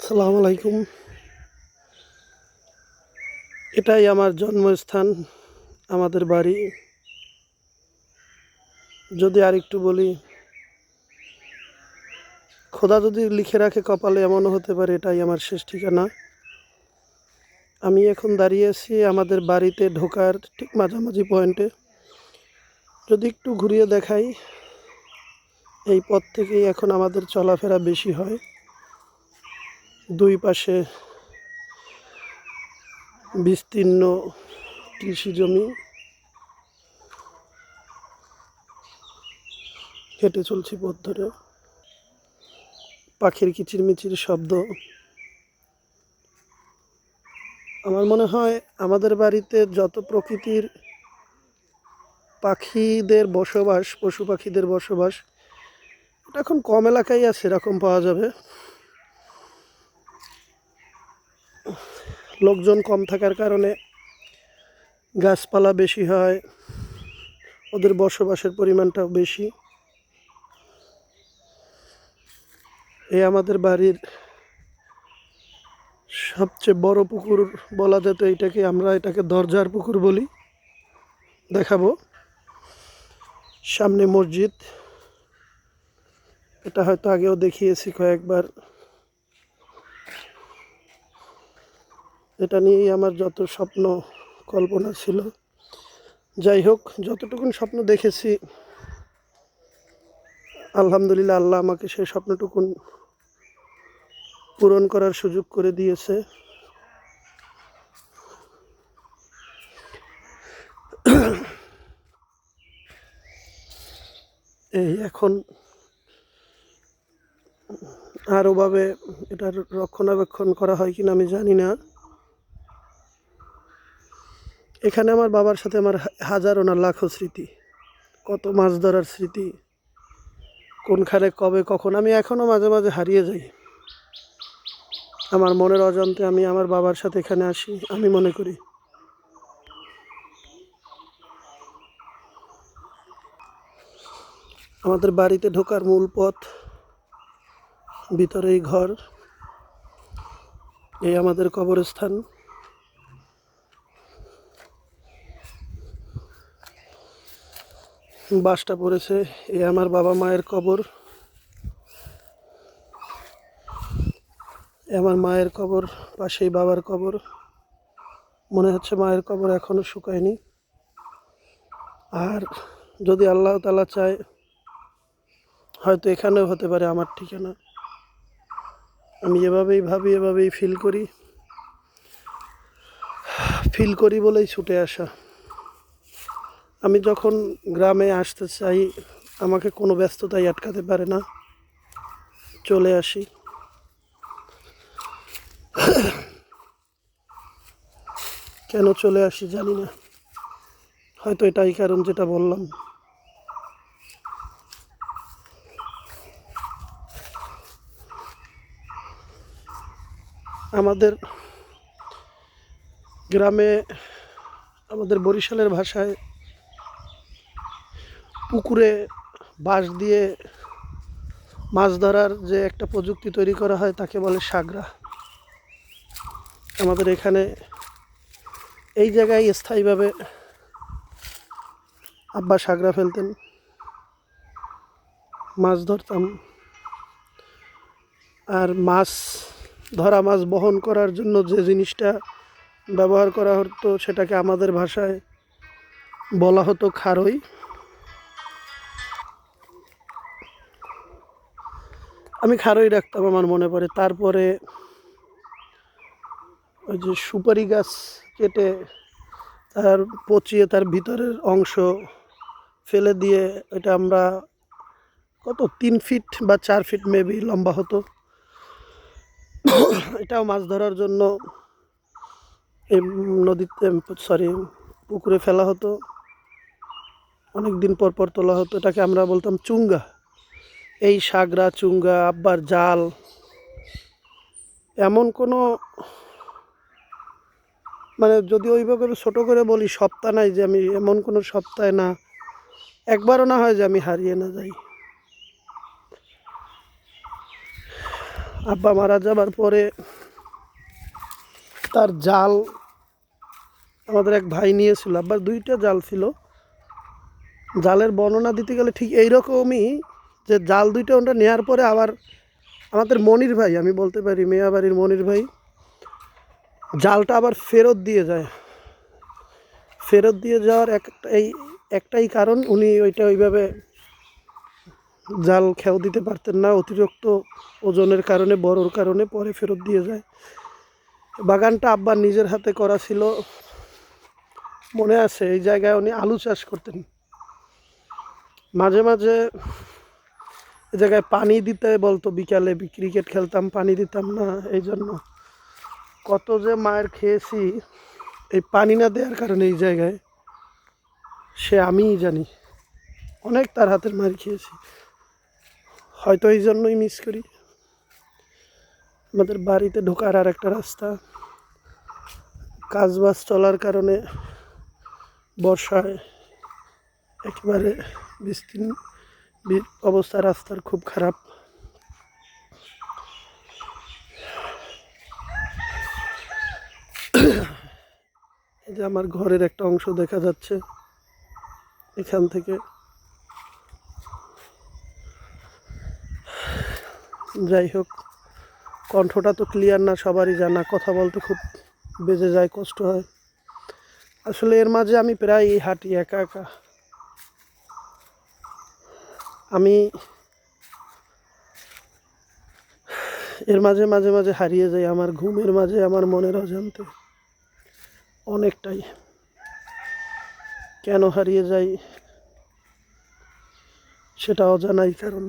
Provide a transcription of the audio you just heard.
আসসালামু আলাইকুম। এটাই আমার জন্মস্থান, আমাদের বাড়ি। যদি আরেকটু বলি, খোদা যদি লিখে রাখে কপালে, এমনও হতে পারে এটাই আমার শেষ ঠিকানা। আমি এখন দাঁড়িয়ে আছি আমাদের বাড়িতে ঢোকার ঠিক মাঝামাঝি পয়েন্টে। যদি একটু ঘুরিয়ে দেখাই, এই পথ থেকেই এখন আমাদের চলাফেরা বেশি হয়। দুই পাশে বিস্তীর্ণ কৃষি জমি, হেঁটে চলছি পথ ধরে। পাখির কিচিরমিচির শব্দ। আমার মনে হয় আমাদের বাড়িতে যত প্রকৃতির পাখিদের বসবাস, পশু পাখিদের বসবাস, এটা এখন কম এলাকায় আছে, এরকম পাওয়া যাবে। লোকজন কম থাকার কারণে গাছপালা বেশি হয়, ওদের বসবাসের পরিমাণটাও বেশি। এই আমাদের বাড়ির সবচেয়ে বড় পুকুর বলা যেত এইটাকে, আমরা এটাকে দরজার পুকুর বলি। দেখাবো, সামনে মসজিদ, এটা হয়তো আগেও দেখিয়েছি কয়েকবার। এটা নিয়েই আমার যত স্বপ্ন কল্পনা ছিল। যাই হোক, যতটুকুন স্বপ্ন দেখেছি, আলহামদুলিল্লাহ আল্লাহ আমাকে সেই স্বপ্নটুকুন পূরণ করার সুযোগ করে দিয়েছে। এই এখন আর ওভাবে এটার রক্ষণাবেক্ষণ করা হয় কিনা আমি জানি না। এখানে আমার বাবার সাথে আমার হাজারো না লাখো স্মৃতি, কত মাছ ধরার স্মৃতি, কোনখানে কবে কখন আমি এখনও মাঝে মাঝে হারিয়ে যাই। আমার মনের অজান্তে আমি আমার বাবার সাথে এখানে আসি, আমি মনে করি। আমাদের বাড়িতে ঢোকার মূল পথ, ভিতরেই ঘর, এই আমাদের কবরস্থান। বাসটা পড়েছে, এই আমার বাবা মায়ের কবর, আমার মায়ের কবর, পাশেই বাবার কবর। মনে হচ্ছে মায়ের কবর এখনো শুকায়নি। আর যদি আল্লাহ তাআলা চায়, হয়তো এখানেও হতে পারে আমার ঠিকানা। আমি এভাবেই ভাবি, এভাবেই ফিল করি বলেই ছুটে আসা। আমি যখন গ্রামে আসতে চাই, আমাকে কোনো ব্যস্ততাই আটকাতে পারে না, চলে আসি। কেন চলে আসি জানি না, হয়তো এটাই কারণ যেটা বললাম। আমাদের গ্রামে, আমাদের বরিশালের ভাষায়, পুকুরে বাঁশ দিয়ে মাছ ধরার যে একটা প্রযুক্তি তৈরি করা হয়, তাকে বলে সাগরা। আমাদের এখানে এই জায়গায় স্থায়ীভাবে আব্বা সাগরা ফেলতেন, মাছ ধরতাম। আর মাছ ধরা, মাছ বহন করার জন্য যে জিনিসটা ব্যবহার করা হতো, সেটাকে আমাদের ভাষায় বলা হতো খারই। আমি খারই রাখতাম, আমার মনে পড়ে। তারপরে ওই যে সুপারি গাছ কেটে তার পচিয়ে তার ভিতরের অংশ ফেলে দিয়ে, এটা আমরা কত 3 ফিট বা 4 ফিট মেবি লম্বা হতো, এটাও মাছ ধরার জন্য এই নদীতে, সরি, পুকুরে ফেলা হতো। অনেক দিন পর পর তোলা হতো, এটাকে আমরা বলতাম চুঙ্গা। এই সাগরা, চুঙ্গা, আব্বার জাল, এমন কোনো, মানে যদি ওইভাবে ছোটো করে বলি, সপ্তাহ নাই যে আমি, এমন কোনো সপ্তাহে না, একবারও না হয় যে আমি হারিয়ে না যাই। আব্বা মারা যাবার পরে তার জাল আমাদের এক ভাই নিয়েছিল। আব্বার দুইটা জাল ছিল। জালের বর্ণনা দিতে গেলে ঠিক এইরকমই, যে জাল দুইটা ওটা নেওয়ার পরে আবার আমাদের মনির ভাই, আমি বলতে পারি মেয়াবাড়ির মনির ভাই, জালটা আবার ফেরত দিয়ে যায়। ফেরত দিয়ে যাওয়ার একটাই কারণ, উনি ওইভাবে জাল খেয়াও দিতে পারতেন না, অতিরিক্ত ওজনের কারণে, বড়োর কারণে পরে ফেরত দিয়ে যায়। বাগানটা আব্বার নিজের হাতে করা ছিল, মনে আছে। এই জায়গায় উনি আলু চাষ করতেন। মাঝে মাঝে এই জায়গায় পানি দিতে বলতো, বিকালে ক্রিকেট খেলতাম, পানি দিতাম না, এই জন্য কত যে মায়ের খেয়েছি এই পানি না দেওয়ার কারণে। এই জায়গায় সে আমিই জানি, অনেক তার হাতের মার খেয়েছি, হয়তো এই জন্যই মিস করি। আমাদের বাড়িতে ঢোকার আর একটা রাস্তা, কাজবাজ চলার কারণে বর্ষায় একেবারে বিস্তীর্ণ অবস্থা, রাস্তার খুব খারাপ। এই যে আমার ঘরের একটা অংশ দেখা যাচ্ছে এখান থেকে। যাই হোক, কণ্ঠটা তো ক্লিয়ার না, সবারই জানা, কথা বলতে খুব বেজে যায়, কষ্ট হয়। আসলে এর মাঝে আমি প্রায় হাঁটি একা একা। আমি এর মাঝে মাঝে মাঝে হারিয়ে যাই, আমার ঘুমের মাঝে, আমার মনের অজান্তে অনেকটাই। কেন হারিয়ে যাই সেটা অজানাই কারণ।